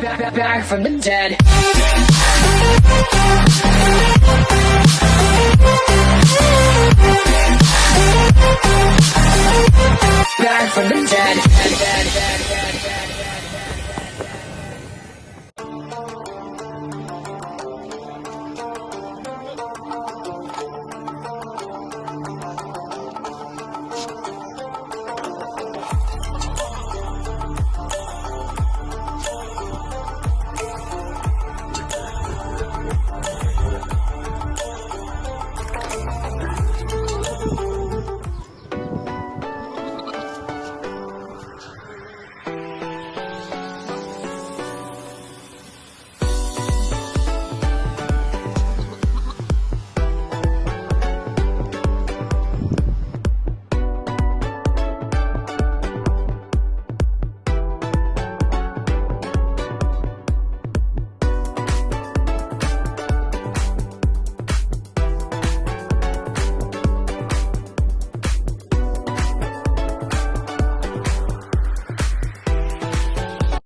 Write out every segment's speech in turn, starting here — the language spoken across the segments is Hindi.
back from the dead. Back from the dead.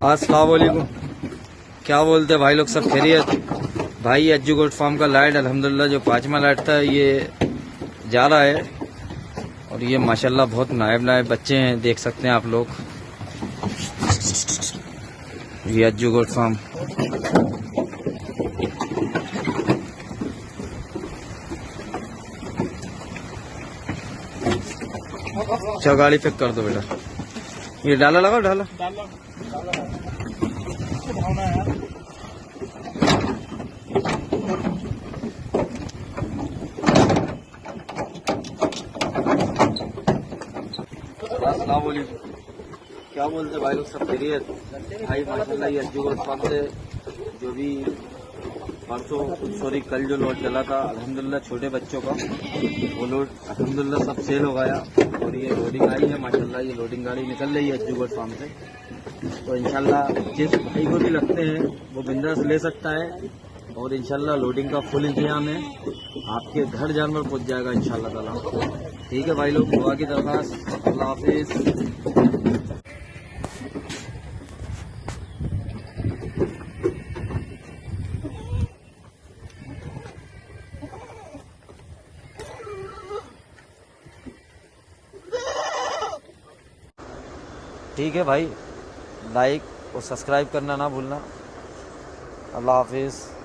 अस्सलाम वालेकुम। क्या बोलते भाई लोग, सब खैरियत? भाई अज्जू गोट फार्म का लाइट अल्हम्दुलिल्लाह जो 5वां लाइट था ये जा रहा है। और ये माशाल्लाह बहुत नायब बच्चे हैं, देख सकते हैं आप लोग। ये अज्जू गोट फार्म अच्छा, गाड़ी पिक कर दो बेटा। ये डाला लगा, डाला अस्सलाम वालेकुम। क्या बोलते भाई लोग, सब खैरियत? भाई माशाल्लाह ये अज्जू गोट फार्म से जो भी कल जो लोड चला था अल्हम्दुलिल्लाह छोटे बच्चों का, वो लोड अल्हम्दुलिल्लाह सब सेल हो गया। और ये लोडिंग आई है माशाल्लाह, ये लोडिंग गाड़ी निकल रही है अज्जू गोट फार्म से। तो इंशाल्लाह जिस भाई को भी लगते हैं वो बिंदास ले सकता है। और इंशाल्लाह लोडिंग का फुल इंतजाम है, आपके घर जानवर पहुंच जाएगा इंशाल्लाह ताला। ठीक है भाई लोग, दुआ की दरख्वास्त। अल्लाह हाफिज। ठीक है भाई, लाइक और सब्सक्राइब करना ना भूलना। अल्लाह हाफिज़।